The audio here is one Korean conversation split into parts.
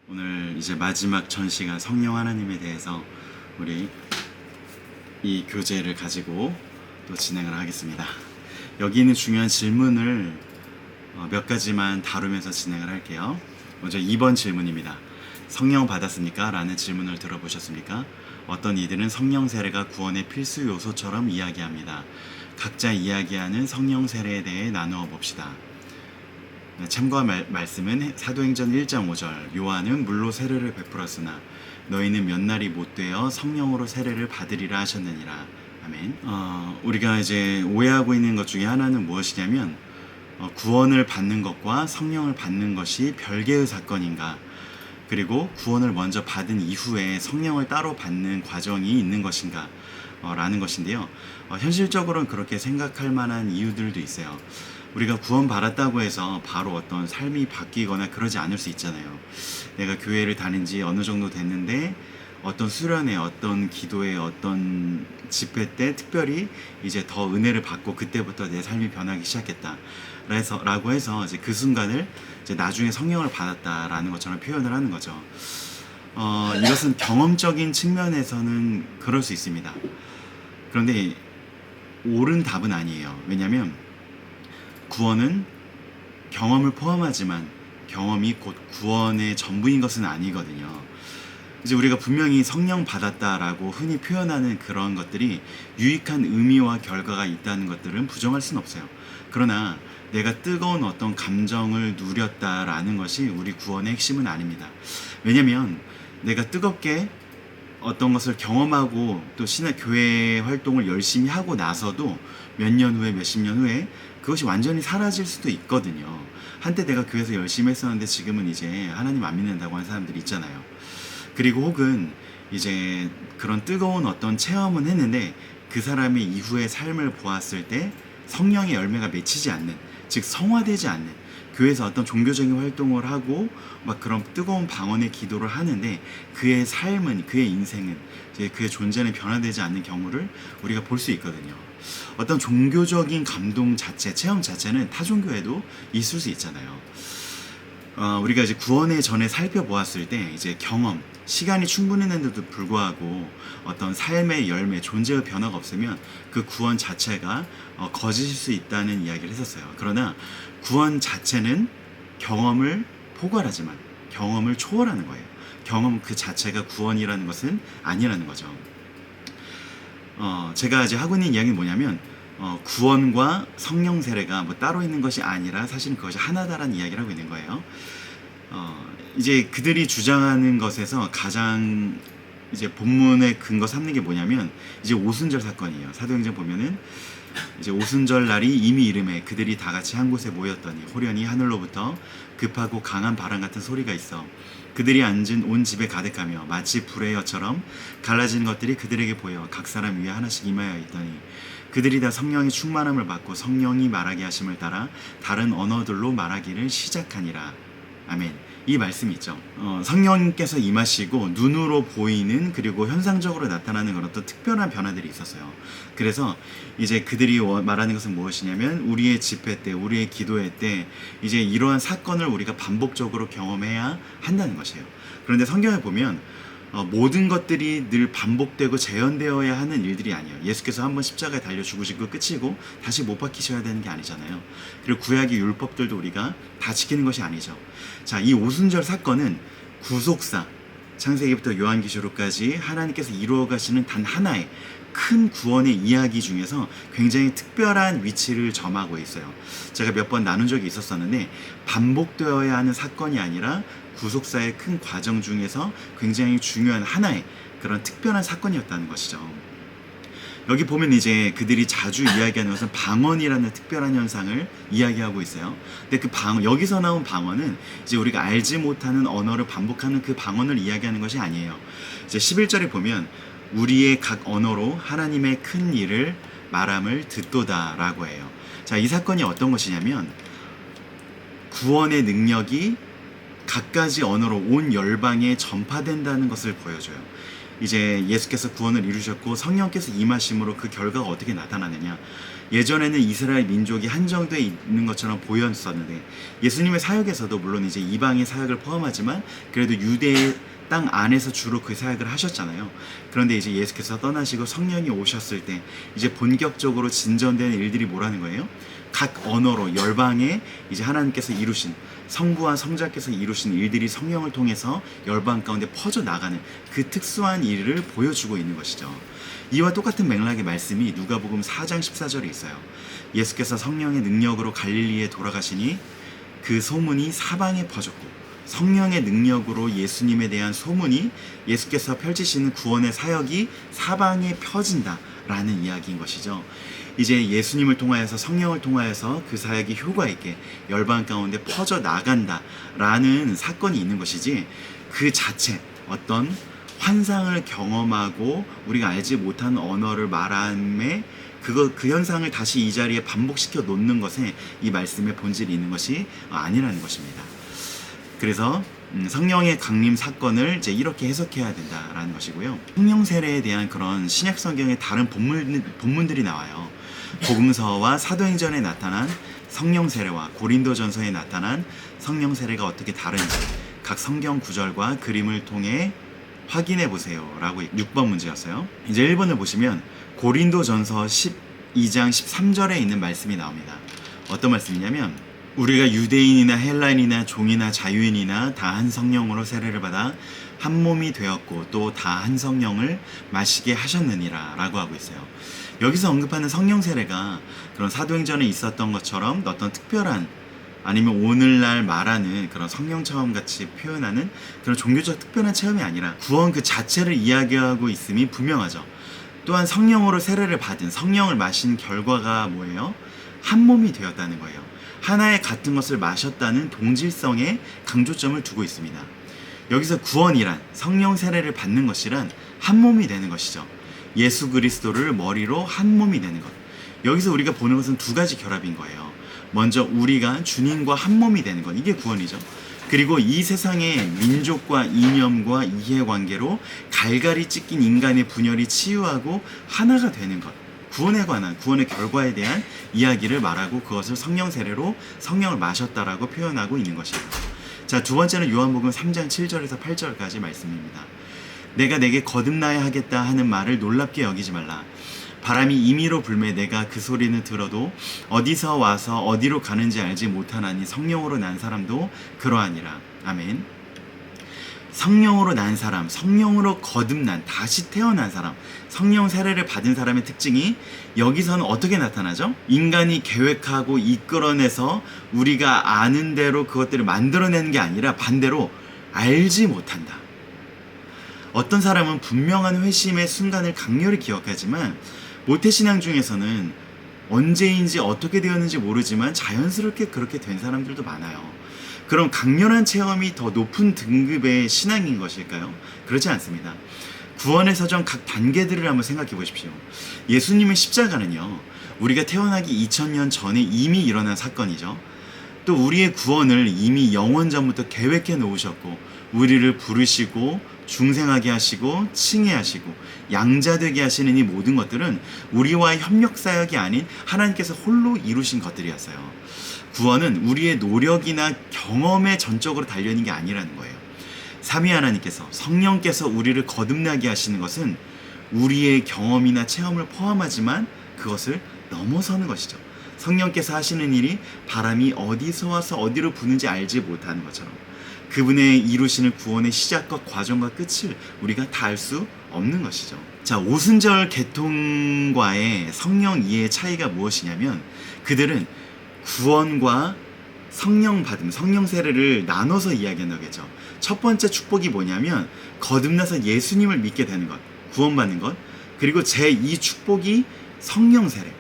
오늘 이제 마지막 전 시간 성령 하나님에 대해서 우리 이 교재를 가지고 또 진행을 하겠습니다. 여기 있는 중요한 질문을 몇 가지만 다루면서 진행을 할게요. 먼저 2번 질문입니다. 성령 받았습니까? 라는 질문을 들어보셨습니까? 어떤 이들은 성령 세례가 구원의 필수 요소처럼 이야기합니다. 각자 이야기하는 성령 세례에 대해 나누어 봅시다. 참고할 말씀은 사도행전 1장 5절 요한은 물로 세례를 베풀었으나 너희는 몇 날이 못되어 성령으로 세례를 받으리라 하셨느니라. 아멘. 우리가 이제 오해하고 있는 것 중에 하나는 무엇이냐면 구원을 받는 것과 성령을 받는 것이 별개의 사건인가, 그리고 구원을 먼저 받은 이후에 성령을 따로 받는 과정이 있는 것인가 라는 것인데요. 현실적으로는 그렇게 생각할 만한 이유들도 있어요. 우리가 구원 받았다고 해서 바로 어떤 삶이 바뀌거나 그러지 않을 수 있잖아요. 내가 교회를 다닌 지 어느 정도 됐는데 어떤 수련회, 어떤 기도회, 어떤 집회 때 특별히 이제 더 은혜를 받고 그때부터 내 삶이 변하기 시작했다 라고 해서 이제 그 순간을 이제 나중에 성령을 받았다라는 것처럼 표현을 하는 거죠. 이것은 경험적인 측면에서는 그럴 수 있습니다. 그런데 옳은 답은 아니에요. 왜냐하면 구원은 경험을 포함하지만 경험이 곧 구원의 전부인 것은 아니거든요. 이제 우리가 분명히 성령 받았다라고 흔히 표현하는 그런 것들이 유익한 의미와 결과가 있다는 것들은 부정할 수는 없어요. 그러나 내가 뜨거운 어떤 감정을 누렸다라는 것이 우리 구원의 핵심은 아닙니다. 왜냐하면 내가 뜨겁게 어떤 것을 경험하고 또 교회 활동을 열심히 하고 나서도 몇 년 후에 몇십 년 후에 그것이 완전히 사라질 수도 있거든요. 한때 내가 교회에서 열심히 했었는데 지금은 이제 하나님 안 믿는다고 하는 사람들이 있잖아요. 그리고 혹은 이제 그런 뜨거운 어떤 체험은 했는데 그 사람의 이후의 삶을 보았을 때 성령의 열매가 맺히지 않는, 즉 성화되지 않는, 교회에서 어떤 종교적인 활동을 하고 막 그런 뜨거운 방언의 기도를 하는데 그의 삶은, 그의 인생은, 이제 그의 존재는 변화되지 않는 경우를 우리가 볼 수 있거든요. 어떤 종교적인 감동 자체, 체험 자체는 타 종교에도 있을 수 있잖아요. 우리가 이제 구원의 전에 살펴보았을 때 이제 경험, 시간이 충분했는데도 불구하고 어떤 삶의 열매, 존재의 변화가 없으면 그 구원 자체가 거짓일 수 있다는 이야기를 했었어요. 그러나 구원 자체는 경험을 포괄하지만 경험을 초월하는 거예요. 경험 그 자체가 구원이라는 것은 아니라는 거죠. 제가 이제 하고 있는 이야기는 뭐냐면 구원과 성령 세례가 뭐 따로 있는 것이 아니라 사실은 그것이 하나다라는 이야기를 하고 있는 거예요. 이제 그들이 주장하는 것에서 가장 이제 본문의 근거 삼는 게 뭐냐면 이제 오순절 사건이에요. 사도행전 보면은 이제 오순절 날이 이미 이름에 그들이 다 같이 한 곳에 모였더니 호련히 하늘로부터 급하고 강한 바람 같은 소리가 있어 그들이 앉은 온 집에 가득하며 마치 불의 여처럼 갈라지는 것들이 그들에게 보여 각 사람 위에 하나씩 임하여 있더니 그들이 다 성령의 충만함을 받고 성령이 말하게 하심을 따라 다른 언어들로 말하기를 시작하니라. 아멘. 이 말씀이 있죠. 성령께서 임하시고 눈으로 보이는, 그리고 현상적으로 나타나는 그런 또 특별한 변화들이 있었어요. 그래서 이제 그들이 말하는 것은 무엇이냐면 우리의 집회 때, 우리의 기도회 때 이제 이러한 사건을 우리가 반복적으로 경험해야 한다는 것이에요. 그런데 성경에 보면 모든 것들이 늘 반복되고 재현되어야 하는 일들이 아니에요. 예수께서 한번 십자가에 달려 죽으시고 끝이고 다시 못 박히셔야 되는 게 아니잖아요. 그리고 구약의 율법들도 우리가 다 지키는 것이 아니죠. 자, 이 오순절 사건은 구속사, 창세기부터 요한계시록까지 하나님께서 이루어 가시는 단 하나의 큰 구원의 이야기 중에서 굉장히 특별한 위치를 점하고 있어요. 제가 몇 번 나눈 적이 있었었는데 반복되어야 하는 사건이 아니라 구속사의 큰 과정 중에서 굉장히 중요한 하나의 그런 특별한 사건이었다는 것이죠. 여기 보면 이제 그들이 자주 이야기하는 것은 방언이라는 특별한 현상을 이야기하고 있어요. 근데 그 여기서 나온 방언은 이제 우리가 알지 못하는 언어를 반복하는 그 방언을 이야기하는 것이 아니에요. 이제 11절에 보면 우리의 각 언어로 하나님의 큰 일을 말함을 듣도다라고 해요. 자, 이 사건이 어떤 것이냐면 구원의 능력이 각가지 언어로 온 열방에 전파된다는 것을 보여줘요. 이제 예수께서 구원을 이루셨고 성령께서 임하심으로 그 결과가 어떻게 나타나느냐, 예전에는 이스라엘 민족이 한정되어 있는 것처럼 보였었는데 예수님의 사역에서도 물론 이제 이방의 사역을 포함하지만 그래도 유대의 땅 안에서 주로 그 사역을 하셨잖아요. 그런데 이제 예수께서 떠나시고 성령이 오셨을 때 이제 본격적으로 진전되는 일들이 뭐라는 거예요? 각 언어로 열방에 이제 하나님께서 이루신 성부와 성자께서 이루신 일들이 성령을 통해서 열방 가운데 퍼져 나가는 그 특수한 일을 보여주고 있는 것이죠. 이와 똑같은 맥락의 말씀이 누가복음 4장 14절에 있어요. 예수께서 성령의 능력으로 갈릴리에 돌아가시니 그 소문이 사방에 퍼졌고 성령의 능력으로 예수님에 대한 소문이 예수께서 펼치시는 구원의 사역이 사방에 펴진다라는 이야기인 것이죠. 이제 예수님을 통하여서 성령을 통하여서 그 사역이 효과 있게 열방 가운데 퍼져 나간다라는 사건이 있는 것이지 그 자체 어떤 환상을 경험하고 우리가 알지 못하는 언어를 말함에 그 현상을 다시 이 자리에 반복시켜 놓는 것에 이 말씀의 본질이 있는 것이 아니라는 것입니다. 그래서 성령의 강림 사건을 이제 이렇게 해석해야 된다라는 것이고요. 성령 세례에 대한 그런 신약 성경의 다른 본문들이 나와요. 복음서와 사도행전에 나타난 성령 세례와 고린도전서에 나타난 성령 세례가 어떻게 다른지 각 성경 구절과 그림을 통해 확인해 보세요 라고 6번 문제였어요. 이제 1번을 보시면 고린도전서 12장 13절에 있는 말씀이 나옵니다. 어떤 말씀이냐면 우리가 유대인이나 헬라인이나 종이나 자유인이나 다 한 성령으로 세례를 받아 한 몸이 되었고 또 다 한 성령을 마시게 하셨느니라 라고 하고 있어요. 여기서 언급하는 성령 세례가 그런 사도행전에 있었던 것처럼 어떤 특별한 아니면 오늘날 말하는 그런 성령 체험 같이 표현하는 그런 종교적 특별한 체험이 아니라 구원 그 자체를 이야기하고 있음이 분명하죠. 또한 성령으로 세례를 받은 성령을 마신 결과가 뭐예요? 한 몸이 되었다는 거예요. 하나의 같은 것을 마셨다는 동질성에 강조점을 두고 있습니다. 여기서 구원이란 성령 세례를 받는 것이란 한 몸이 되는 것이죠. 예수 그리스도를 머리로 한 몸이 되는 것. 여기서 우리가 보는 것은 두 가지 결합인 거예요. 먼저 우리가 주님과 한 몸이 되는 것, 이게 구원이죠. 그리고 이 세상의 민족과 이념과 이해관계로 갈갈이 찢긴 인간의 분열이 치유하고 하나가 되는 것, 구원에 관한 구원의 결과에 대한 이야기를 말하고 그것을 성령 세례로 성령을 마셨다라고 표현하고 있는 것입니다. 자, 두 번째는 요한복음 3장 7절에서 8절까지 말씀입니다. 내가 내게 거듭나야 하겠다 하는 말을 놀랍게 여기지 말라. 바람이 임의로 불매 내가 그 소리는 들어도 어디서 와서 어디로 가는지 알지 못하나니 성령으로 난 사람도 그러하니라. 아멘. 성령으로 난 사람, 성령으로 거듭난, 다시 태어난 사람, 성령 세례를 받은 사람의 특징이 여기서는 어떻게 나타나죠? 인간이 계획하고 이끌어내서 우리가 아는 대로 그것들을 만들어내는 게 아니라 반대로 알지 못한다. 어떤 사람은 분명한 회심의 순간을 강렬히 기억하지만 모태신앙 중에서는 언제인지 어떻게 되었는지 모르지만 자연스럽게 그렇게 된 사람들도 많아요. 그럼 강렬한 체험이 더 높은 등급의 신앙인 것일까요? 그렇지 않습니다. 구원의 사정 각 단계들을 한번 생각해 보십시오. 예수님의 십자가는요, 우리가 태어나기 2000년 전에 이미 일어난 사건이죠. 또 우리의 구원을 이미 영원 전부터 계획해 놓으셨고 우리를 부르시고 중생하게 하시고 칭의하시고 양자되게 하시는 이 모든 것들은 우리와의 협력사역이 아닌 하나님께서 홀로 이루신 것들이었어요. 구원은 우리의 노력이나 경험에 전적으로 달려있는 게 아니라는 거예요. 삼위 하나님께서 성령께서 우리를 거듭나게 하시는 것은 우리의 경험이나 체험을 포함하지만 그것을 넘어서는 것이죠. 성령께서 하시는 일이 바람이 어디서 와서 어디로 부는지 알지 못하는 것처럼 그분의 이루시는 구원의 시작과 과정과 끝을 우리가 다 알 수 없는 것이죠. 자, 오순절 개통과의 성령 이해의 차이가 무엇이냐면 그들은 구원과 성령 받음, 성령 세례를 나눠서 이야기한다고 했죠. 첫 번째 축복이 뭐냐면 거듭나서 예수님을 믿게 되는 것, 구원받는 것. 그리고 제2 축복이 성령 세례,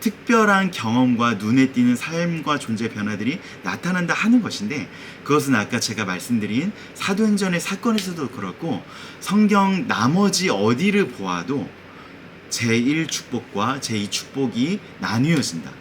특별한 경험과 눈에 띄는 삶과 존재 변화들이 나타난다 하는 것인데 그것은 아까 제가 말씀드린 사도행전의 사건에서도 그렇고 성경 나머지 어디를 보아도 제1 축복과 제2 축복이 나뉘어진다.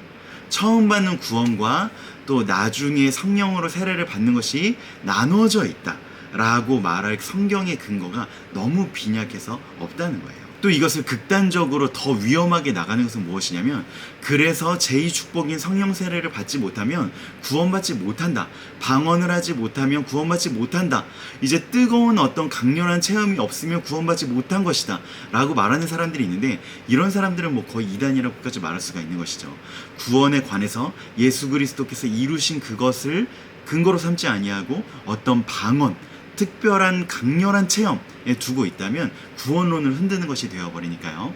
처음 받는 구원과 또 나중에 성령으로 세례를 받는 것이 나눠져 있다 라고 말할 성경의 근거가 너무 빈약해서 없다는 거예요. 또 이것을 극단적으로 더 위험하게 나가는 것은 무엇이냐면, 그래서 제2축복인 성령 세례를 받지 못하면 구원받지 못한다, 방언을 하지 못하면 구원받지 못한다, 이제 뜨거운 어떤 강렬한 체험이 없으면 구원받지 못한 것이다 라고 말하는 사람들이 있는데, 이런 사람들은 뭐 거의 이단이라고까지 말할 수가 있는 것이죠. 구원에 관해서 예수 그리스도께서 이루신 그것을 근거로 삼지 아니하고 어떤 방언, 특별한 강렬한 체험에 두고 있다면 구원론을 흔드는 것이 되어버리니까요.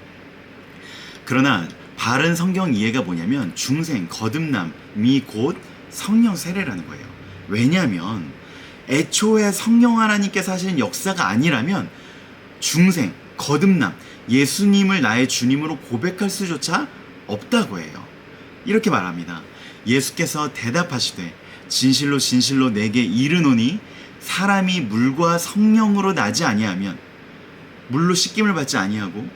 그러나 바른 성경 이해가 뭐냐면, 중생, 거듭남이 곧 성령 세례라는 거예요. 왜냐하면 애초에 성령 하나님께서 하시는 역사가 아니라면 중생, 거듭남, 예수님을 나의 주님으로 고백할 수조차 없다고 해요. 이렇게 말합니다. 예수께서 대답하시되 진실로 진실로 내게 이르노니 사람이 물과 성령으로 나지 아니하면, 물로 씻김을 받지 아니하고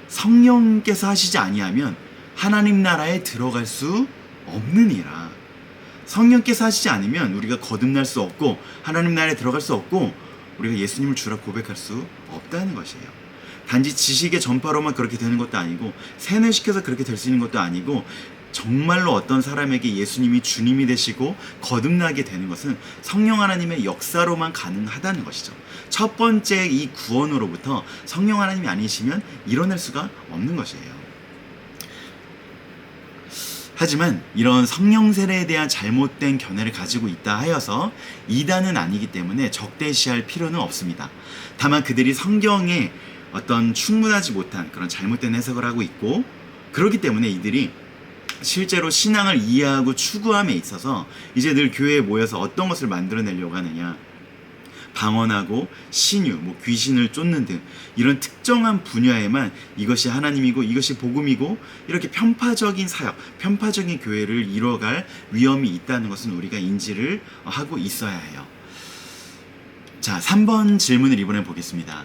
성령께서 하시지 아니하면 하나님 나라에 들어갈 수 없느니라. 성령께서 하시지 않으면 우리가 거듭날 수 없고 하나님 나라에 들어갈 수 없고 우리가 예수님을 주라 고백할 수 없다는 것이에요. 단지 지식의 전파로만 그렇게 되는 것도 아니고, 세뇌시켜서 그렇게 될 수 있는 것도 아니고, 정말로 어떤 사람에게 예수님이 주님이 되시고 거듭나게 되는 것은 성령 하나님의 역사로만 가능하다는 것이죠. 첫 번째 이 구원으로부터 성령 하나님이 아니시면 일어날 수가 없는 것이에요. 하지만 이런 성령 세례에 대한 잘못된 견해를 가지고 있다 하여서 이단은 아니기 때문에 적대시할 필요는 없습니다. 다만 그들이 성경에 어떤 충분하지 못한 그런 잘못된 해석을 하고 있고, 그렇기 때문에 이들이 실제로 신앙을 이해하고 추구함에 있어서 이제 늘 교회에 모여서 어떤 것을 만들어내려고 하느냐, 방언하고 신유, 귀신을 쫓는 등 이런 특정한 분야에만 이것이 하나님이고 이것이 복음이고 이렇게 편파적인 사역, 편파적인 교회를 이뤄갈 위험이 있다는 것은 우리가 인지를 하고 있어야 해요. 자, 3번 질문을 이번에 보겠습니다.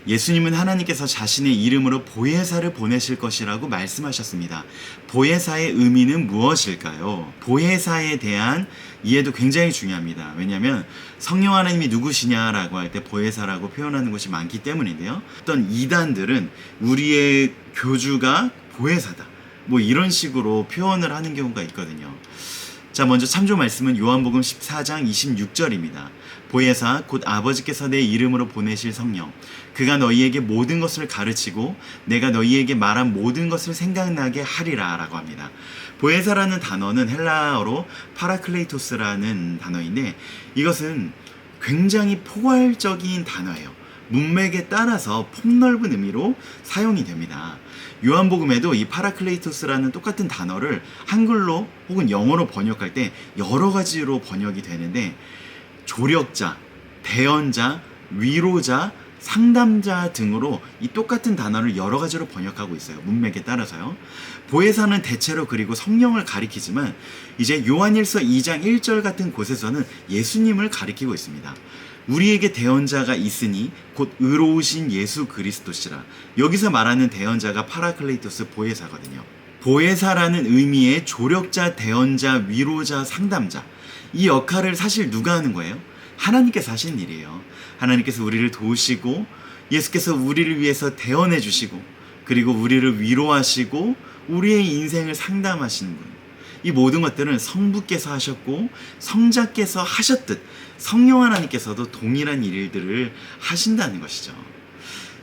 예수님은 하나님께서 자신의 이름으로 보혜사를 보내실 것이라고 말씀하셨습니다. 보혜사의 의미는 무엇일까요? 보혜사에 대한 이해도 굉장히 중요합니다. 왜냐하면 성령 하나님이 누구시냐라고 할 때 보혜사라고 표현하는 것이 많기 때문인데요. 어떤 이단들은 우리의 교주가 보혜사다, 이런 식으로 표현을 하는 경우가 있거든요. 자, 먼저 참조 말씀은 요한복음 14장 26절입니다. 보혜사 곧 아버지께서 내 이름으로 보내실 성령, 그가 너희에게 모든 것을 가르치고 내가 너희에게 말한 모든 것을 생각나게 하리라 라고 합니다. 보혜사라는 단어는 헬라어로 파라클레이토스라는 단어인데, 이것은 굉장히 포괄적인 단어예요. 문맥에 따라서 폭넓은 의미로 사용이 됩니다. 요한복음에도 이 파라클레이토스라는 똑같은 단어를 한글로 혹은 영어로 번역할 때 여러 가지로 번역이 되는데, 조력자, 대언자, 위로자, 상담자 등으로 이 똑같은 단어를 여러 가지로 번역하고 있어요. 문맥에 따라서요. 보혜사는 대체로 그리고 성령을 가리키지만, 이제 요한일서 2장 1절 같은 곳에서는 예수님을 가리키고 있습니다. 우리에게 대언자가 있으니 곧 의로우신 예수 그리스도시라. 여기서 말하는 대언자가 파라클레이토스 보혜사거든요. 보혜사라는 의미의 조력자, 대언자, 위로자, 상담자, 이 역할을 사실 누가 하는 거예요? 하나님께서 하신 일이에요. 하나님께서 우리를 도우시고 예수께서 우리를 위해서 대언해 주시고 그리고 우리를 위로하시고 우리의 인생을 상담하시는 분, 이 모든 것들은 성부께서 하셨고 성자께서 하셨듯 성령 하나님께서도 동일한 일들을 하신다는 것이죠.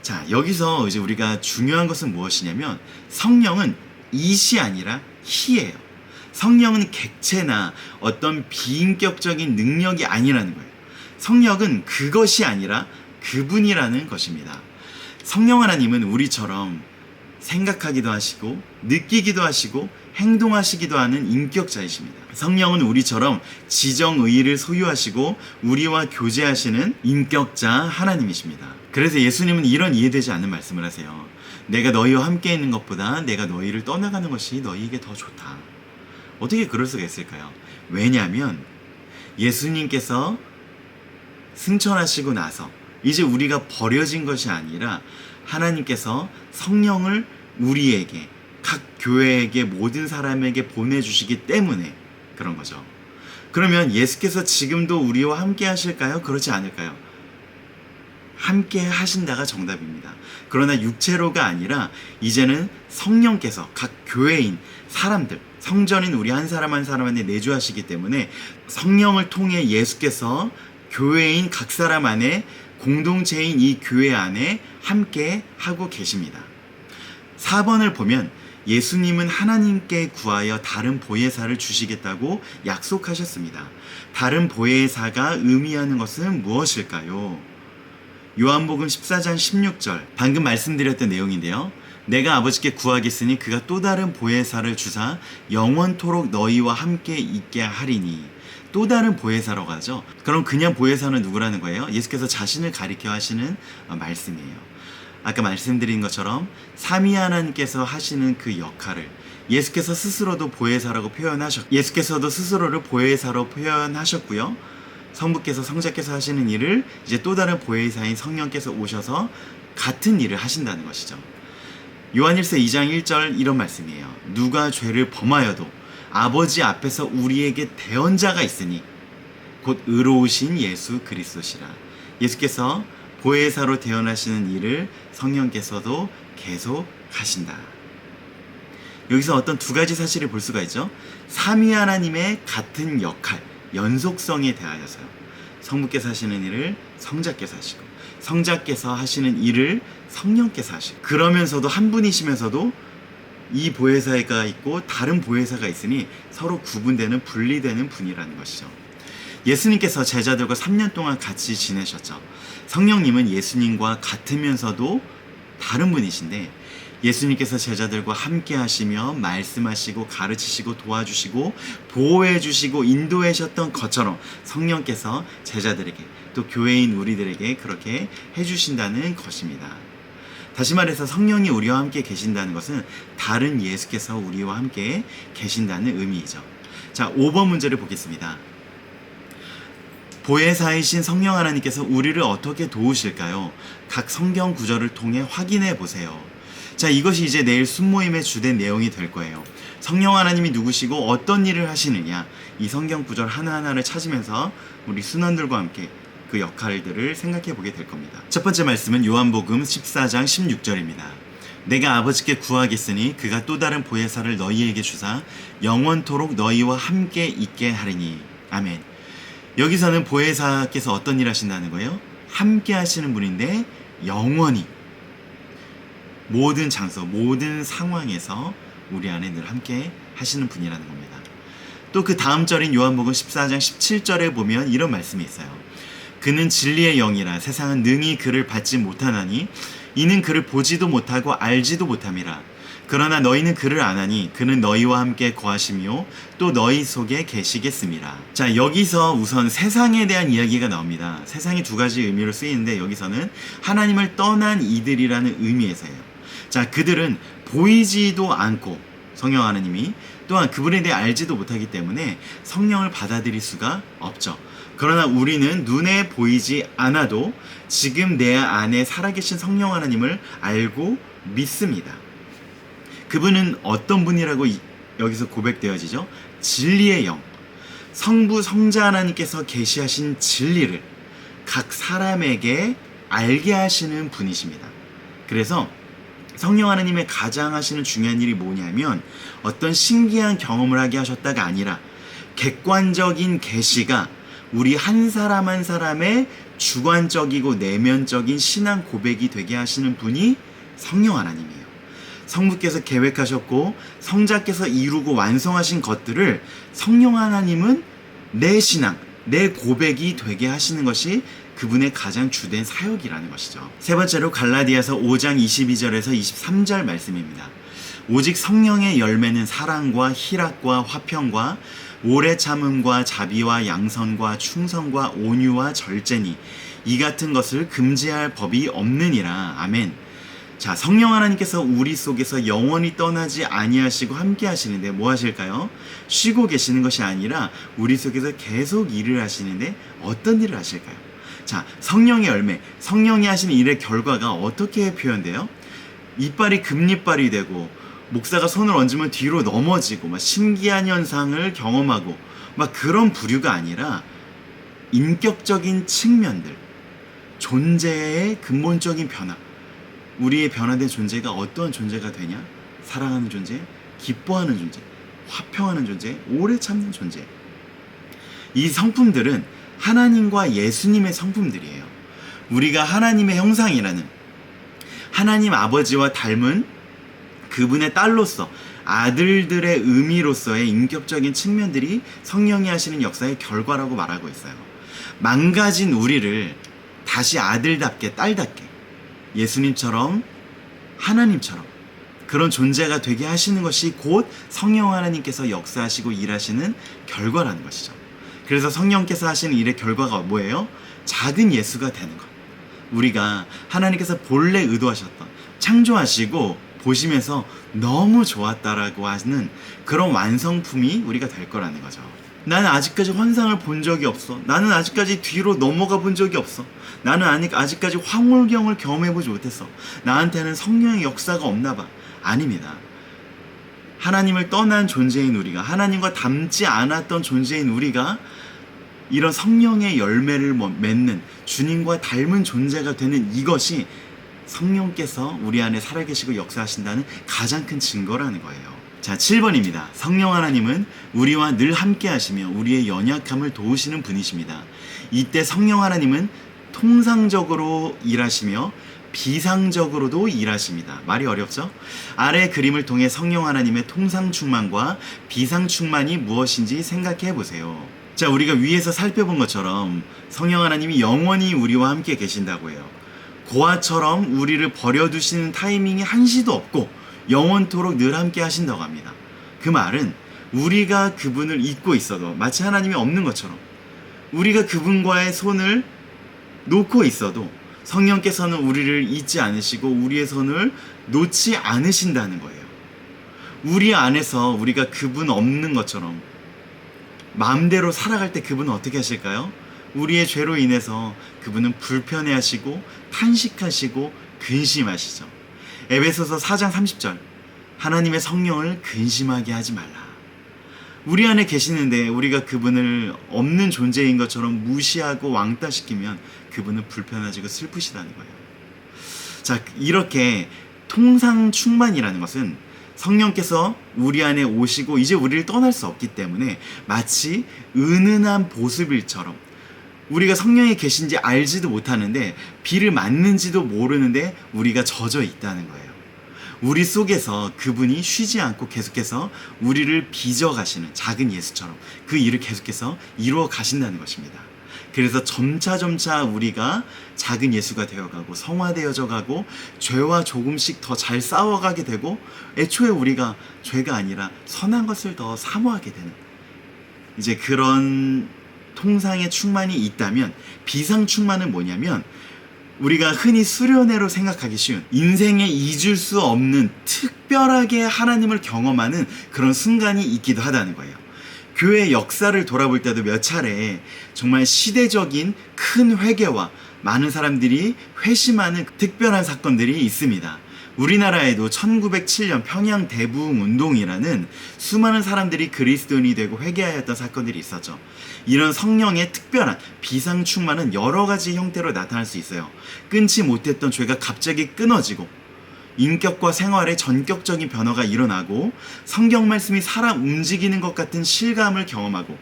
자, 여기서 이제 우리가 중요한 것은 무엇이냐면, 성령은 이시 아니라 히예요. 성령은 객체나 어떤 비인격적인 능력이 아니라는 거예요. 성령은 그것이 아니라 그분이라는 것입니다. 성령 하나님은 우리처럼 생각하기도 하시고 느끼기도 하시고 행동하시기도 하는 인격자이십니다. 성령은 우리처럼 지정의를 소유하시고 우리와 교제하시는 인격자 하나님이십니다. 그래서 예수님은 이런 이해되지 않는 말씀을 하세요. 내가 너희와 함께 있는 것보다 내가 너희를 떠나가는 것이 너희에게 더 좋다. 어떻게 그럴 수가 있을까요? 왜냐하면 예수님께서 승천하시고 나서 이제 우리가 버려진 것이 아니라 하나님께서 성령을 우리에게, 각 교회에게, 모든 사람에게 보내주시기 때문에 그런 거죠. 그러면 예수께서 지금도 우리와 함께 하실까요? 그렇지 않을까요? 함께 하신다가 정답입니다. 그러나 육체로가 아니라 이제는 성령께서 각 교회인 사람들, 성전인 우리 한 사람 한 사람한테 내주하시기 때문에 성령을 통해 예수께서 교회인 각 사람 안에 공동체인 이 교회 안에 함께 하고 계십니다. 4번을 보면 예수님은 하나님께 구하여 다른 보혜사를 주시겠다고 약속하셨습니다. 다른 보혜사가 의미하는 것은 무엇일까요? 요한복음 14장 16절, 방금 말씀드렸던 내용인데요. 내가 아버지께 구하겠으니 그가 또 다른 보혜사를 주사 영원토록 너희와 함께 있게 하리니. 또 다른 보혜사라고 하죠. 그럼 그냥 보혜사는 누구라는 거예요? 예수께서 자신을 가리켜 하시는 말씀이에요. 아까 말씀드린 것처럼 삼위 하나님께서 하시는 그 역할을 예수께서 스스로도 보혜사라고 예수께서도 스스로를 보혜사로 표현하셨고요. 성부께서 성자께서 하시는 일을 이제 또 다른 보혜사인 성령께서 오셔서 같은 일을 하신다는 것이죠. 요한일서 2장 1절 이런 말씀이에요. 누가 죄를 범하여도 아버지 앞에서 우리에게 대언자가 있으니 곧 의로우신 예수 그리스도시라. 예수께서 보혜사로 대언하시는 일을 성령께서도 계속 하신다. 여기서 어떤 두 가지 사실을 볼 수가 있죠. 삼위 하나님의 같은 역할, 연속성에 대하여서요. 성부께서 하시는 일을 성자께서 하시고 성자께서 하시는 일을 성령께서 하시고 그러면서도 한 분이시면서도 이 보혜사가 있고 다른 보혜사가 있으니 서로 구분되는 분리되는 분이라는 것이죠. 예수님께서 제자들과 3년 동안 같이 지내셨죠. 성령님은 예수님과 같으면서도 다른 분이신데 예수님께서 제자들과 함께 하시며 말씀하시고 가르치시고 도와주시고 보호해주시고 인도하셨던 것처럼 성령께서 제자들에게 또 교회인 우리들에게 그렇게 해주신다는 것입니다. 다시 말해서 성령이 우리와 함께 계신다는 것은 다른 예수께서 우리와 함께 계신다는 의미이죠. 자, 5번 문제를 보겠습니다. 보혜사이신 성령 하나님께서 우리를 어떻게 도우실까요? 각 성경 구절을 통해 확인해 보세요. 자, 이것이 이제 내일 순모임의 주된 내용이 될 거예요. 성령 하나님이 누구시고 어떤 일을 하시느냐, 이 성경 구절 하나하나를 찾으면서 우리 순원들과 함께 그 역할들을 생각해 보게 될 겁니다. 첫 번째 말씀은 요한복음 14장 16절입니다. 내가 아버지께 구하겠으니 그가 또 다른 보혜사를 너희에게 주사 영원토록 너희와 함께 있게 하리니. 아멘. 여기서는 보혜사께서 어떤 일 하신다는 거예요? 함께 하시는 분인데 영원히 모든 장소, 모든 상황에서 우리 안에 늘 함께 하시는 분이라는 겁니다. 또 그 다음 절인 요한복음 14장 17절에 보면 이런 말씀이 있어요. 그는 진리의 영이라 세상은 능히 그를 받지 못하나니 이는 그를 보지도 못하고 알지도 못함이라. 그러나 너희는 그를 아나니 그는 너희와 함께 거하시며 또 너희 속에 계시겠음이라. 자, 여기서 우선 세상에 대한 이야기가 나옵니다. 세상이 두 가지 의미로 쓰이는데 여기서는 하나님을 떠난 이들이라는 의미에서예요. 자, 그들은 보이지도 않고 성령 하나님이 또한 그분에 대해 알지도 못하기 때문에 성령을 받아들일 수가 없죠. 그러나 우리는 눈에 보이지 않아도 지금 내 안에 살아계신 성령 하나님을 알고 믿습니다. 그분은 어떤 분이라고 여기서 고백되어지죠? 진리의 영, 성부 성자 하나님께서 계시하신 진리를 각 사람에게 알게 하시는 분이십니다. 그래서 성령 하나님의 가장 하시는 중요한 일이 뭐냐면 어떤 신기한 경험을 하게 하셨다가 아니라 객관적인 계시가 우리 한 사람 한 사람의 주관적이고 내면적인 신앙 고백이 되게 하시는 분이 성령 하나님이에요. 성부께서 계획하셨고 성자께서 이루고 완성하신 것들을 성령 하나님은 내 신앙, 내 고백이 되게 하시는 것이 그분의 가장 주된 사역이라는 것이죠. 세 번째로 갈라디아서 5장 22절에서 23절 말씀입니다. 오직 성령의 열매는 사랑과 희락과 화평과 오래 참음과 자비와 양선과 충성과 온유와 절제니 이 같은 것을 금지할 법이 없느니라. 아멘. 자, 성령 하나님께서 우리 속에서 영원히 떠나지 아니하시고 함께 하시는데 뭐 하실까요? 쉬고 계시는 것이 아니라 우리 속에서 계속 일을 하시는데 어떤 일을 하실까요? 자, 성령의 열매, 성령이 하시는 일의 결과가 어떻게 표현돼요? 이빨이 금이빨이 되고 목사가 손을 얹으면 뒤로 넘어지고 막 신기한 현상을 경험하고 막 그런 부류가 아니라 인격적인 측면들, 존재의 근본적인 변화, 우리의 변화된 존재가 어떠한 존재가 되냐? 사랑하는 존재, 기뻐하는 존재, 화평하는 존재, 오래 참는 존재. 이 성품들은 하나님과 예수님의 성품들이에요. 우리가 하나님의 형상이라는, 하나님 아버지와 닮은 그분의 딸로서, 아들들의 의미로서의 인격적인 측면들이 성령이 하시는 역사의 결과라고 말하고 있어요. 망가진 우리를 다시 아들답게, 딸답게, 예수님처럼, 하나님처럼 그런 존재가 되게 하시는 것이 곧 성령 하나님께서 역사하시고 일하시는 결과라는 것이죠. 그래서 성령께서 하시는 일의 결과가 뭐예요? 작은 예수가 되는 것. 우리가 하나님께서 본래 의도하셨던, 창조하시고 보시면서 너무 좋았다라고 하는 그런 완성품이 우리가 될 거라는 거죠. 나는 아직까지 환상을 본 적이 없어. 나는 아직까지 뒤로 넘어가 본 적이 없어. 나는 아직까지 황홀경을 경험해보지 못했어. 나한테는 성령의 역사가 없나 봐. 아닙니다. 하나님을 떠난 존재인 우리가, 하나님과 닮지 않았던 존재인 우리가 이런 성령의 열매를 맺는, 주님과 닮은 존재가 되는 이것이 성령께서 우리 안에 살아계시고 역사하신다는 가장 큰 증거라는 거예요. 자, 7번입니다. 성령 하나님은 우리와 늘 함께 하시며 우리의 연약함을 도우시는 분이십니다. 이때 성령 하나님은 통상적으로 일하시며 비상적으로도 일하십니다. 말이 어렵죠? 아래 그림을 통해 성령 하나님의 통상 충만과 비상 충만이 무엇인지 생각해 보세요. 자, 우리가 위에서 살펴본 것처럼 성령 하나님이 영원히 우리와 함께 계신다고 해요. 고아처럼 우리를 버려두시는 타이밍이 한시도 없고 영원토록 늘 함께 하신다고 합니다. 그 말은 우리가 그분을 잊고 있어도, 마치 하나님이 없는 것처럼 우리가 그분과의 손을 놓고 있어도 성령께서는 우리를 잊지 않으시고 우리의 손을 놓지 않으신다는 거예요. 우리 안에서 우리가 그분 없는 것처럼 마음대로 살아갈 때 그분은 어떻게 하실까요? 우리의 죄로 인해서 그분은 불편해하시고 탄식하시고 근심하시죠. 에베소서 4장 30절, 하나님의 성령을 근심하게 하지 말라. 우리 안에 계시는데 우리가 그분을 없는 존재인 것처럼 무시하고 왕따시키면 그분은 불편하시고 슬프시다는 거예요. 자, 이렇게 통상 충만이라는 것은 성령께서 우리 안에 오시고 이제 우리를 떠날 수 없기 때문에 마치 은은한 보습일처럼, 우리가 성령이 계신지 알지도 못하는데 비를 맞는지도 모르는데 우리가 젖어 있다는 거예요. 우리 속에서 그분이 쉬지 않고 계속해서 우리를 빚어가시는 작은 예수처럼 그 일을 계속해서 이루어 가신다는 것입니다. 그래서 점차 우리가 작은 예수가 되어가고 성화되어져 가고 죄와 조금씩 더 잘 싸워가게 되고 애초에 우리가 죄가 아니라 선한 것을 더 사모하게 되는, 이제 그런 통상의 충만이 있다면, 비상 충만은 뭐냐면 우리가 흔히 수련회로 생각하기 쉬운, 인생에 잊을 수 없는 특별하게 하나님을 경험하는 그런 순간이 있기도 하다는 거예요. 교회 역사를 돌아볼 때도 몇 차례 정말 시대적인 큰 회개와 많은 사람들이 회심하는 특별한 사건들이 있습니다. 우리나라에도 1907년 평양 대부흥 운동이라는 수많은 사람들이 그리스도인이 되고 회개하였던 사건들이 있었죠. 이런 성령의 특별한 비상 충만은 여러 가지 형태로 나타날 수 있어요. 끊지 못했던 죄가 갑자기 끊어지고, 인격과 생활에 전격적인 변화가 일어나고, 성경 말씀이 살아 움직이는 것 같은 실감을 경험하고,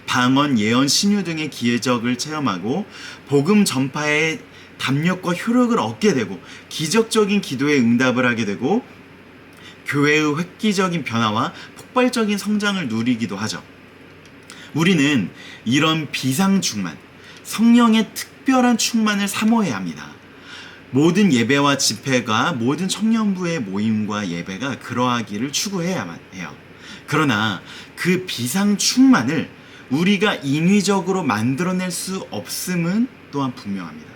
방언, 예언, 신유 등의 기적을 체험하고, 복음 전파의 담력과 효력을 얻게 되고, 기적적인 기도에 응답을 하게 되고, 교회의 획기적인 변화와 폭발적인 성장을 누리기도 하죠. 우리는 이런 비상 충만, 성령의 특별한 충만을 사모해야 합니다. 모든 예배와 집회가, 모든 청년부의 모임과 예배가 그러하기를 추구해야만 해요. 그러나 그 비상 충만을 우리가 인위적으로 만들어낼 수 없음은 또한 분명합니다.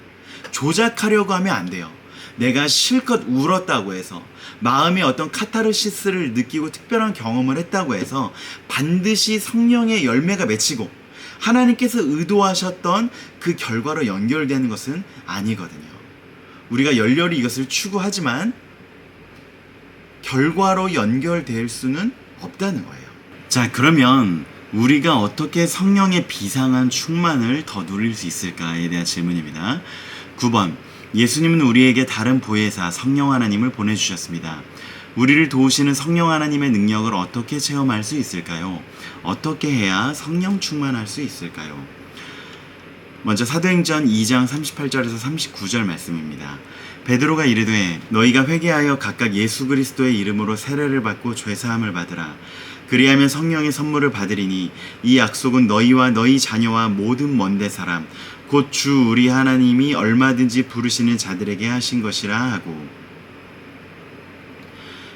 조작하려고 하면 안 돼요. 내가 실컷 울었다고 해서, 마음의 어떤 카타르시스를 느끼고 특별한 경험을 했다고 해서 반드시 성령의 열매가 맺히고 하나님께서 의도하셨던 그 결과로 연결되는 것은 아니거든요. 우리가 열렬히 이것을 추구하지만 결과로 연결될 수는 없다는 거예요. 자, 그러면 우리가 어떻게 성령의 비상한 충만을 더 누릴 수 있을까에 대한 질문입니다. 9번, 예수님은 우리에게 다른 보혜사 성령 하나님을 보내주셨습니다. 우리를 도우시는 성령 하나님의 능력을 어떻게 체험할 수 있을까요? 어떻게 해야 성령 충만할 수 있을까요? 먼저 사도행전 2장 38절에서 39절 말씀입니다. 베드로가 이르되 너희가 회개하여 각각 예수 그리스도의 이름으로 세례를 받고 죄사함을 받으라. 그리하면 성령의 선물을 받으리니 이 약속은 너희와 너희 자녀와 모든 먼데 사람 곧 주 우리 하나님이 얼마든지 부르시는 자들에게 하신 것이라 하고,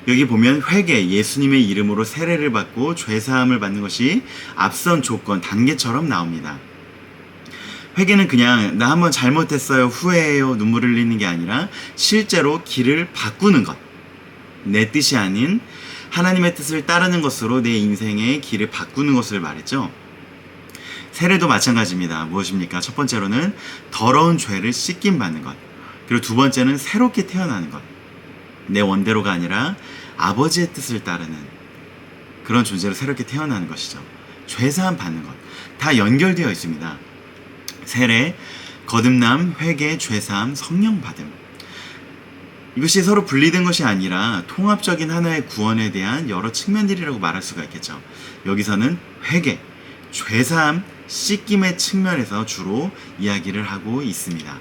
여기 보면 회개, 예수님의 이름으로 세례를 받고 죄사함을 받는 것이 앞선 조건, 단계처럼 나옵니다. 회개는 그냥 나 한번 잘못했어요, 후회해요, 눈물 흘리는 게 아니라 실제로 길을 바꾸는 것, 내 뜻이 아닌 하나님의 뜻을 따르는 것으로 내 인생의 길을 바꾸는 것을 말했죠. 세례도 마찬가지입니다. 무엇입니까? 첫 번째로는 더러운 죄를 씻김 받는 것, 그리고 두 번째는 새롭게 태어나는 것, 내 원대로가 아니라 아버지의 뜻을 따르는 그런 존재로 새롭게 태어나는 것이죠. 죄사함 받는 것, 다 연결되어 있습니다. 세례, 거듭남, 회개, 죄사함, 성령 받음, 이것이 서로 분리된 것이 아니라 통합적인 하나의 구원에 대한 여러 측면들이라고 말할 수가 있겠죠. 여기서는 회개, 죄사함, 씻김의 측면에서 주로 이야기를 하고 있습니다.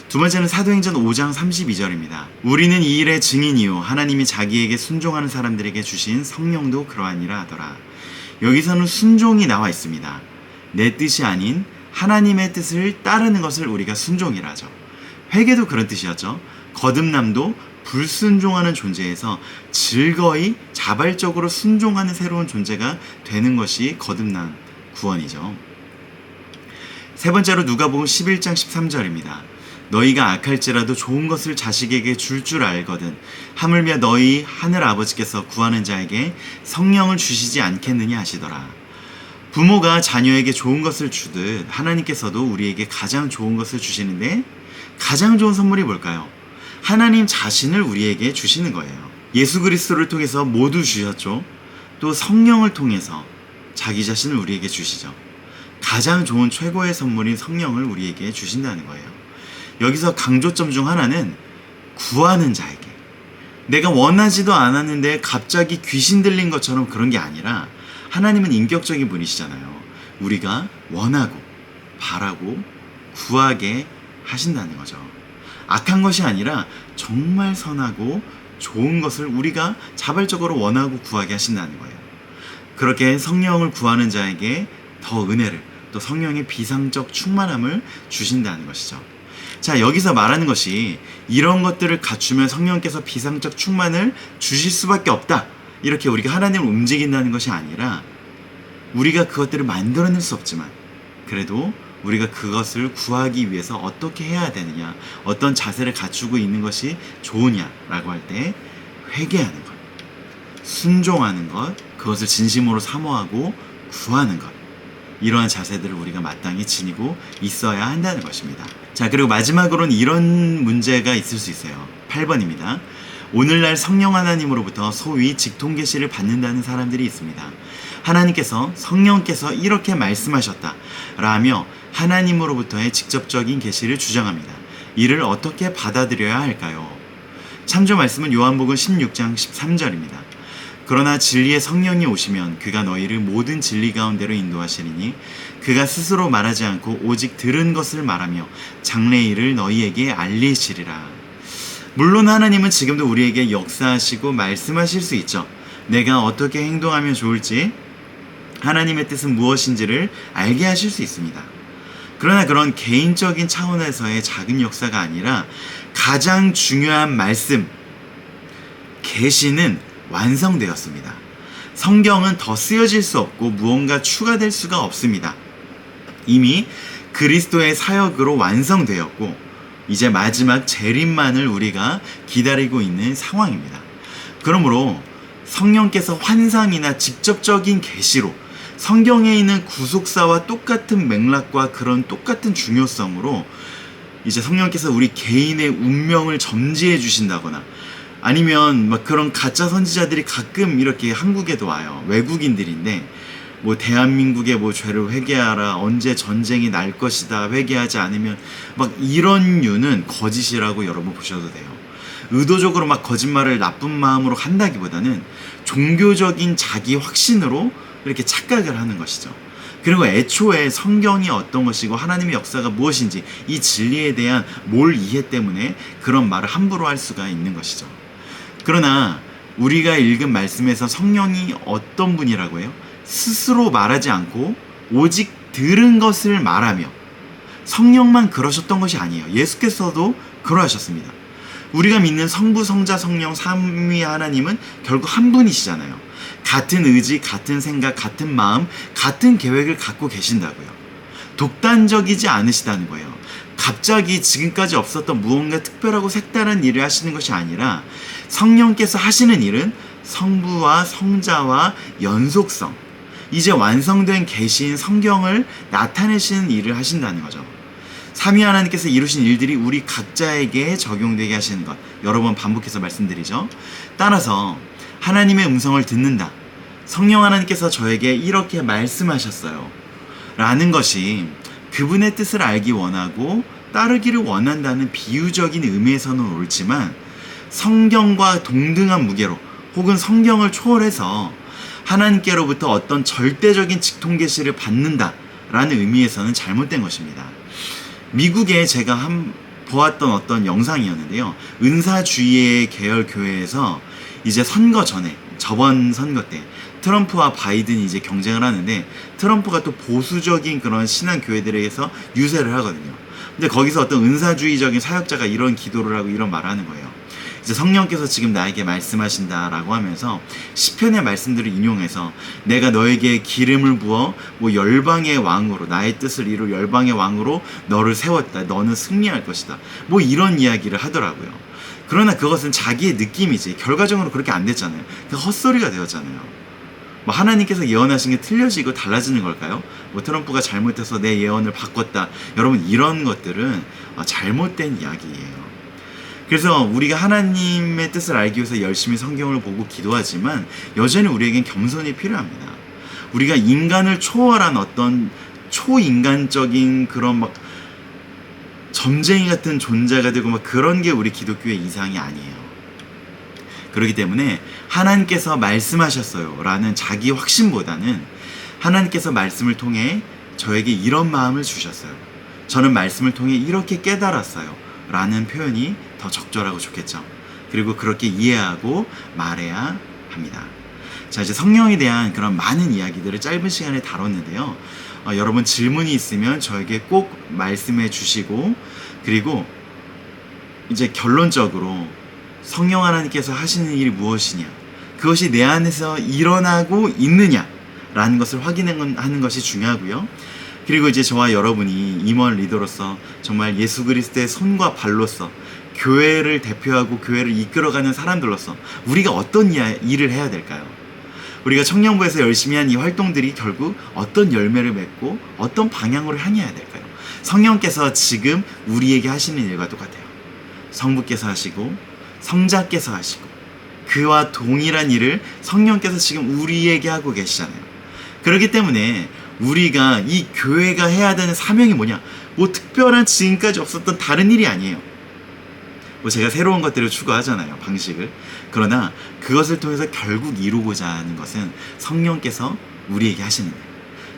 두 번째는 사도행전 5장 32절입니다. 우리는 이 일의 증인이요 하나님이 자기에게 순종하는 사람들에게 주신 성령도 그러하니라 하더라. 여기서는 순종이 나와 있습니다. 내 뜻이 아닌 하나님의 뜻을 따르는 것을 우리가 순종이라 하죠. 회개도 그런 뜻이었죠. 거듭남도 불순종하는 존재에서 즐거이 자발적으로 순종하는 새로운 존재가 되는 것이 거듭남 구원이죠. 세 번째로 누가복음 11장 13절입니다. 너희가 악할지라도 좋은 것을 자식에게 줄 알거든 하물며 너희 하늘 아버지께서 구하는 자에게 성령을 주시지 않겠느냐 하시더라. 부모가 자녀에게 좋은 것을 주듯 하나님께서도 우리에게 가장 좋은 것을 주시는데, 가장 좋은 선물이 뭘까요? 하나님 자신을 우리에게 주시는 거예요. 예수 그리스도를 통해서 모두 주셨죠. 또 성령을 통해서 자기 자신을 우리에게 주시죠. 가장 좋은 최고의 선물인 성령을 우리에게 주신다는 거예요. 여기서 강조점 중 하나는 구하는 자에게, 내가 원하지도 않았는데 갑자기 귀신 들린 것처럼 그런 게 아니라 하나님은 인격적인 분이시잖아요. 우리가 원하고 바라고 구하게 하신다는 거죠. 악한 것이 아니라 정말 선하고 좋은 것을 우리가 자발적으로 원하고 구하게 하신다는 거예요. 그렇게 성령을 구하는 자에게 더 은혜를, 또 성령의 비상적 충만함을 주신다는 것이죠. 자, 여기서 말하는 것이 이런 것들을 갖추면 성령께서 비상적 충만을 주실 수밖에 없다, 이렇게 우리가 하나님을 움직인다는 것이 아니라, 우리가 그것들을 만들어낼 수 없지만 그래도 우리가 그것을 구하기 위해서 어떻게 해야 되느냐, 어떤 자세를 갖추고 있는 것이 좋으냐라고 할 때 회개하는 것, 순종하는 것, 그것을 진심으로 사모하고 구하는 것, 이러한 자세들을 우리가 마땅히 지니고 있어야 한다는 것입니다. 자, 그리고 마지막으로는 이런 문제가 있을 수 있어요. 8번입니다. 오늘날 성령 하나님으로부터 소위 직통계시를 받는다는 사람들이 있습니다. 하나님께서, 성령께서 이렇게 말씀하셨다 라며 하나님으로부터의 직접적인 계시를 주장합니다. 이를 어떻게 받아들여야 할까요? 참조 말씀은 요한복음 16장 13절입니다. 그러나 진리의 성령이 오시면 그가 너희를 모든 진리 가운데로 인도하시리니 그가 스스로 말하지 않고 오직 들은 것을 말하며 장래의 일을 너희에게 알리시리라. 물론 하나님은 지금도 우리에게 역사하시고 말씀하실 수 있죠. 내가 어떻게 행동하면 좋을지, 하나님의 뜻은 무엇인지를 알게 하실 수 있습니다. 그러나 그런 개인적인 차원에서의 작은 역사가 아니라 가장 중요한 말씀, 계시는 완성되었습니다. 성경은 더 쓰여질 수 없고 무언가 추가될 수가 없습니다. 이미 그리스도의 사역으로 완성되었고 이제 마지막 재림만을 우리가 기다리고 있는 상황입니다. 그러므로 성령께서 환상이나 직접적인 계시로 성경에 있는 구속사와 똑같은 맥락과 그런 똑같은 중요성으로 이제 성령께서 우리 개인의 운명을 점지해 주신다거나, 아니면 막 그런 가짜 선지자들이 가끔 이렇게 한국에도 와요. 외국인들인데 뭐 대한민국의 뭐 죄를 회개하라, 언제 전쟁이 날 것이다, 회개하지 않으면, 막 이런 류는 거짓이라고 여러분 보셔도 돼요. 의도적으로 막 거짓말을 나쁜 마음으로 한다기보다는 종교적인 자기 확신으로 이렇게 착각을 하는 것이죠. 그리고 애초에 성경이 어떤 것이고 하나님의 역사가 무엇인지 이 진리에 대한 몰 이해 때문에 그런 말을 함부로 할 수가 있는 것이죠. 그러나 우리가 읽은 말씀에서 성령이 어떤 분이라고 해요? 스스로 말하지 않고 오직 들은 것을 말하며, 성령만 그러셨던 것이 아니에요. 예수께서도 그러하셨습니다. 우리가 믿는 성부, 성자, 성령 삼위 하나님은 결국 한 분이시잖아요. 같은 의지, 같은 생각, 같은 마음, 같은 계획을 갖고 계신다고요. 독단적이지 않으시다는 거예요. 갑자기 지금까지 없었던 무언가 특별하고 색다른 일을 하시는 것이 아니라 성령께서 하시는 일은 성부와 성자와 연속성, 이제 완성된 계시인 성경을 나타내시는 일을 하신다는 거죠. 삼위 하나님께서 이루신 일들이 우리 각자에게 적용되게 하시는 것, 여러 번 반복해서 말씀드리죠. 따라서 하나님의 음성을 듣는다, 성령 하나님께서 저에게 이렇게 말씀하셨어요 라는 것이 그분의 뜻을 알기 원하고 따르기를 원한다는 비유적인 의미에서는 옳지만, 성경과 동등한 무게로 혹은 성경을 초월해서 하나님께로부터 어떤 절대적인 직통 계시를 받는다 라는 의미에서는 잘못된 것입니다. 미국에 제가 보았던 어떤 영상이었는데요, 은사주의의 계열 교회에서 이제 선거 전에, 저번 선거 때 트럼프와 바이든이 이제 경쟁을 하는데, 트럼프가 또 보수적인 그런 신앙 교회들에게서 유세를 하거든요. 근데 거기서 어떤 은사주의적인 사역자가 이런 기도를 하고 이런 말을 하는 거예요. 이제 성령께서 지금 나에게 말씀하신다라고 하면서 시편의 말씀들을 인용해서, 내가 너에게 기름을 부어 뭐 열방의 왕으로, 나의 뜻을 이룰 열방의 왕으로 너를 세웠다, 너는 승리할 것이다, 뭐 이런 이야기를 하더라고요. 그러나 그것은 자기의 느낌이지 결과적으로 그렇게 안 됐잖아요. 그 헛소리가 되었잖아요. 뭐 하나님께서 예언하신 게 틀려지고 달라지는 걸까요? 뭐 트럼프가 잘못해서 내 예언을 바꿨다, 여러분 이런 것들은 잘못된 이야기예요. 그래서 우리가 하나님의 뜻을 알기 위해서 열심히 성경을 보고 기도하지만 여전히 우리에겐 겸손이 필요합니다. 우리가 인간을 초월한 어떤 초인간적인 그런 막 점쟁이 같은 존재가 되고 막 그런 게 우리 기독교의 이상이 아니에요. 그렇기 때문에 하나님께서 말씀하셨어요 라는 자기 확신보다는, 하나님께서 말씀을 통해 저에게 이런 마음을 주셨어요, 저는 말씀을 통해 이렇게 깨달았어요 라는 표현이 더 적절하고 좋겠죠. 그리고 그렇게 이해하고 말해야 합니다. 자, 이제 성령에 대한 그런 많은 이야기들을 짧은 시간에 다뤘는데요, 여러분 질문이 있으면 저에게 꼭 말씀해 주시고, 그리고 이제 결론적으로 성령 하나님께서 하시는 일이 무엇이냐, 그것이 내 안에서 일어나고 있느냐 라는 것을 확인하는 것이 중요하고요. 그리고 이제 저와 여러분이 임원 리더로서 정말 예수 그리스도의 손과 발로서 교회를 대표하고 교회를 이끌어가는 사람들로서 우리가 어떤 일을 해야 될까요? 우리가 청년부에서 열심히 한 이 활동들이 결국 어떤 열매를 맺고 어떤 방향으로 향해야 될까요? 성령께서 지금 우리에게 하시는 일과 똑같아요. 성부께서 하시고 성자께서 하시고 그와 동일한 일을 성령께서 지금 우리에게 하고 계시잖아요. 그렇기 때문에 우리가 이 교회가 해야 되는 사명이 뭐냐, 뭐 특별한 지금까지 없었던 다른 일이 아니에요. 뭐 제가 새로운 것들을 추구하잖아요, 방식을. 그러나 그것을 통해서 결국 이루고자 하는 것은 성령께서 우리에게 하시는 일,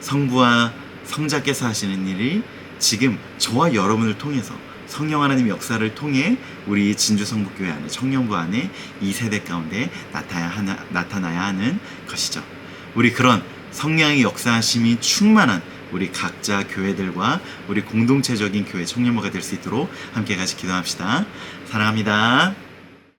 성부와 성자께서 하시는 일이 지금 저와 여러분을 통해서 성령 하나님의 역사를 통해 우리 진주성북교회 안에, 청년부 안에 이 세대 가운데 나타나야 하는 것이죠. 우리 그런 성령의 역사하심이 충만한 우리 각자 교회들과 우리 공동체적인 교회 청년부가 될 수 있도록 함께 같이 기도합시다. 사랑합니다.